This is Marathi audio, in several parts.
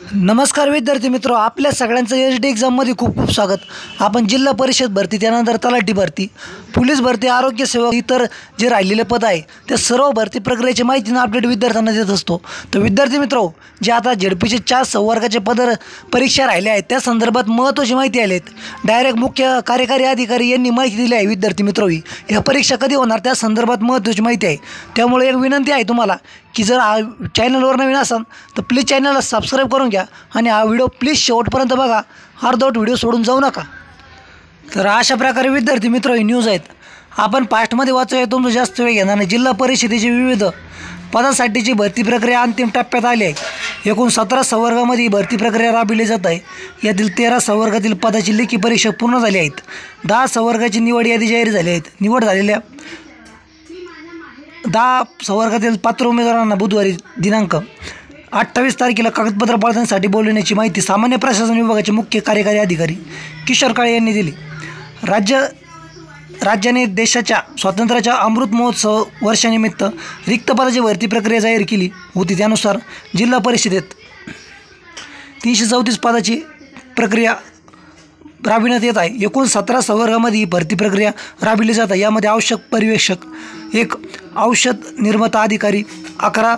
नमस्कार विद्यार्थी मित्रो, आपल्या सगळ्यांचं एच डी एक्झाममध्ये खूप खूप स्वागत। आपण जिल्हा परिषद भरती, त्यानंतर तलाठी भरती, पोलीस भरती, आरोग्य सेवक, इतर जे राहिलेले पद आहे त्या सर्व भरती प्रक्रियेची माहिती अपडेट विद्यार्थ्यांना देत असतो। तर विद्यार्थी मित्रो, जे आता झेडपीचे 4 संवर्गाचे परीक्षा राहिले आहेत त्या संदर्भात महत्त्वाची माहिती आली आहे। डायरेक्ट मुख्य कार्यकारी अधिकारी यांनी माहिती दिली आहे। विद्यार्थी मित्रो, या परीक्षा कधी होणार त्या संदर्भात महत्त्वाची माहिती आहे। त्यामुळे एक विनंती आहे तुम्हाला की जर चॅनलवर नवीन असाल तर प्लीज चॅनलला सबस्क्राईब करून घ्या आणि हा व्हिडिओ प्लीज शेवटपर्यंत बघा, अर्धवट व्हिडिओ सोडून जाऊ नका। तर अशा प्रकारे विद्यार्थी मित्र ही न्यूज आहेत, आपण फास्टमध्ये वाचूया, तुमचं जास्त वेळ घेणार नाही। जिल्हा परिषदेची विविध पदासाठीची भरती प्रक्रिया अंतिम टप्प्यात आली आहे। एकूण 17 संवर्गामध्ये भरती प्रक्रिया राबविली जात आहे। यातील 13 संवर्गातील पदाची लेखी परीक्षा पूर्ण झाली आहेत। 10 संवर्गाची निवड यादी जाहीर झाली आहेत। निवड झालेल्या 10 संवर्गातील पात्र उमेदवारांना बुधवारी दिनांक 28 तारखेला कागदपत्र पडताळणीसाठी बोलवण्याची माहिती सामान्य प्रशासन विभागाचे मुख्य कार्यकारी अधिकारी किशोर काळे यांनी दिली। राज्याने देशाच्या स्वातंत्र्याच्या अमृत महोत्सव वर्षानिमित्त रिक्त पदाची भरती प्रक्रिया जाहीर केली होती। त्यानुसार जिल्हा परिषदेत 334 पदाची प्रक्रिया राबविण्यात येत आहे। एकूण 17 संवर्गामध्ये ही भरती प्रक्रिया राबविली जात आहे। यामध्ये आवश्यक पर्यवेक्षक 1, औषध निर्माता अधिकारी 11,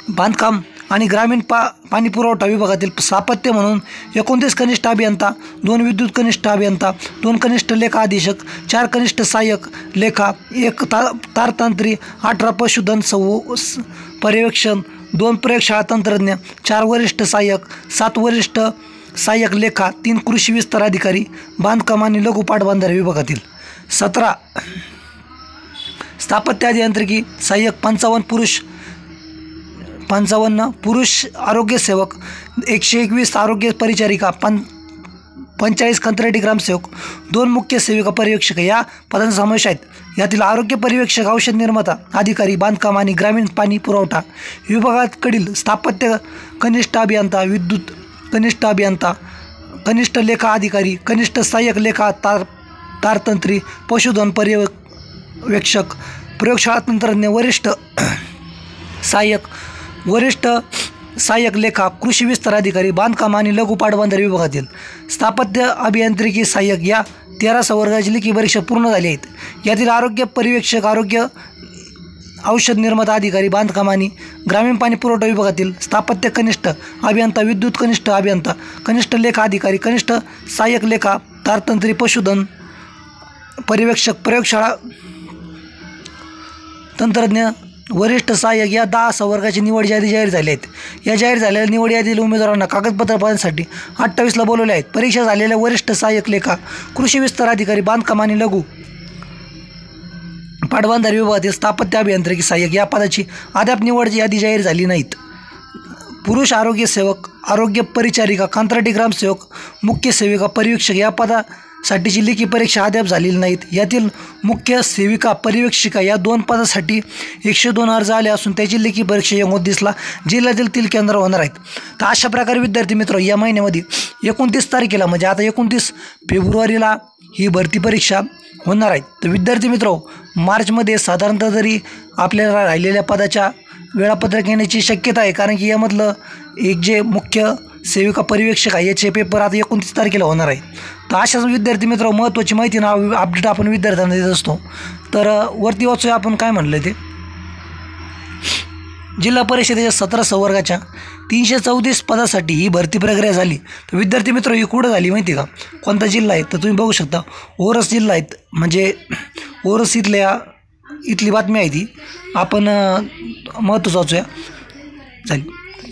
बांधकाम आणि ग्रामीण पाणी पुरवठा विभागातील स्थापत्य म्हणून 29 कनिष्ठ अभियंता, 2 विद्युत कनिष्ठ अभियंता, 2 कनिष्ठ लेखा अधीक्षक, 4 कनिष्ठ सहाय्यक लेखा, 1 तारतंत्री, 18 पशुधन पर्यवेक्षण, 2 प्रयोगशाळा तंत्रज्ञ, 4 वरिष्ठ सहाय्यक, 7 वरिष्ठ सहाय्यक लेखा, 3 कृषी विस्तार अधिकारी, बांधकाम आणि लघु पाटबंधारे विभागातील 17 स्थापत्य अभियांत्रिकी सहाय्यक, 55 पुरुष आरोग्य सेवक, 121 आरोग्य परिचारिका, 45 कंत्राटी ग्रामसेवक, 2 मुख्य सेविका पर्यवेक्षक या पदांचा समावेश आहेत। यातील आरोग्य पर्यवेक्षक, औषध निर्माता अधिकारी, बांधकाम आणि ग्रामीण पाणी पुरवठा विभागाकडील स्थापत्य कनिष्ठ अभियंता, विद्युत कनिष्ठ अभियंता, कनिष्ठ लेखा अधिकारी, कनिष्ठ सहाय्यक लेखा, तारतंत्री, पशुधन पर्यवेक्षक, प्रयोगशाळा तंत्रज्ञ, वरिष्ठ सहाय्यक, वरिष्ठ सहाय्यक लेखा, कृषी विस्तार अधिकारी, बांधकाम आणि लघु पाटबंधारे विभागातील स्थापत्य अभियांत्रिकी सहाय्यक या 13 संवर्गाची लेखी परीक्षा पूर्ण झाली आहेत। यातील आरोग्य पर्यवेक्षक, औषध निर्माता अधिकारी, बांधकाम आणि ग्रामीण पाणी पुरवठा विभागातील स्थापत्य कनिष्ठ अभियंता, विद्युत कनिष्ठ अभियंता, कनिष्ठ लेखा अधिकारी, कनिष्ठ सहाय्यक लेखा, तारतंत्री, पशुधन पर्यवेक्षक, प्रयोगशाळा तंत्रज्ञ, वरिष्ठ सहाय्यक या 10 संवर्गाची निवड यादी जाहीर झाली आहेत। या जाहीर झालेल्या निवड यादीतील उमेदवारांना कागदपत्र पडताळणीसाठी 28ला बोलवले आहेत। परीक्षा झालेल्या वरिष्ठ सहाय्यक लेखा, कृषी विस्तार अधिकारी, बांधकाम आणि लघु पाटबंधारे विभागातील स्थापत्य अभियांत्रिकी सहाय्यक या पदाची अद्याप निवड यादी जाहीर झाली नाहीत। पुरुष आरोग्य सेवक, आरोग्य परिचारिका, कंत्राटी ग्रामसेवक, मुख्य सेविका पर्यवेक्षक या पदासाठीची लेखी परीक्षा अद्याप झालेली नाहीत। यातील मुख्य सेविका पर्यवेक्षिका या 2 पदासाठी 102 अर्ज आले असून त्याची लेखी परीक्षा 29ला जिल्ह्यातील 3 केंद्र होणार आहेत। तर अशा प्रकारे विद्यार्थी मित्र, या महिन्यामध्ये 29 तारखेला म्हणजे आता 29 फेब्रुवारीला ही भरती परीक्षा होणार आहेत। तर विद्यार्थी मित्र, मार्चमध्ये साधारणतः तरी आपल्याला राहिलेल्या पदाच्या वेळापत्रक येण्याची शक्यता आहे, कारण की यामधलं एक जे मुख्य सेविका पर्यवेक्षक आहे याचे पेपर आता 29 तारखेला होणार आहे। तर अशाच विद्यार्थी मित्र महत्त्वाची माहिती ना अपडेट आपण विद्यार्थ्यांना देत असतो। तर वरती वाचूया आपण काय म्हणलं ते। जिल्हा परिषदेच्या 17 संवर्गाच्या 334 पदासाठी ही भरती प्रक्रिया झाली। तर विद्यार्थी मित्र ही कुठं झाली माहिती का, कोणता जिल्हा आहे तर तुम्ही बघू शकता, ओरस जिल्हा आहेत, म्हणजे ओरस इथली बातमी आहे ती आपण महत्त्वाचं वाचूया झाली।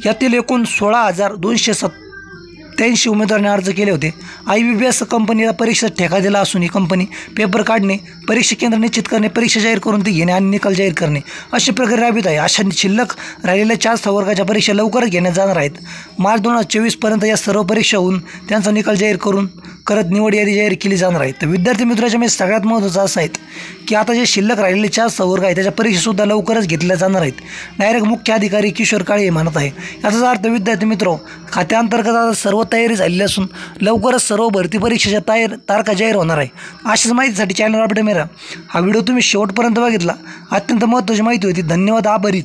यातील एकूण 16,287 उमेदवारांनी अर्ज केले होते। IBBS कंपनीला परीक्षेचा ठेका दिला असून ही कंपनी पेपर काढणे, परीक्षा केंद्र निश्चित करणे, परीक्षा जाहीर करून ती घेणे आणि निकाल जाहीर करणे अशी प्रक्रिया राबवित आहे। अशा शिल्लक राहिलेल्या 4 संवर्गाच्या परीक्षा लवकरच घेण्यात जाणार आहेत। मार्च 2024पर्यंत या सर्व परीक्षा होऊन त्यांचा निकाल जाहीर करत निवड यादी जाहीर केली जाणार आहे। तर विद्यार्थी मित्राच्या मी सगळ्यात महत्त्वाचं असं आहे की आता जे शिल्लक राहिलेले 4 संवर्ग आहेत त्याच्या परीक्षासुद्धा लवकरच घेतल्या जाणार आहेत। डायरेक्ट मुख्य अधिकारी किशोर काळे म्हणत आहे। याचा अर्थ विद्यार्थी मित्र, खात्याअंतर्गत आता सर्व तयारी झालेली असून लवकरच सर्व भरती परीक्षेच्या तारखा जाहीर होणार आहे। अशाच माहितीसाठी चॅनल अपडेट मेरा हा व्हिडिओ तुम्ही शेवटपर्यंत बघितला, अत्यंत महत्त्वाची माहिती होती। धन्यवाद, आभारी।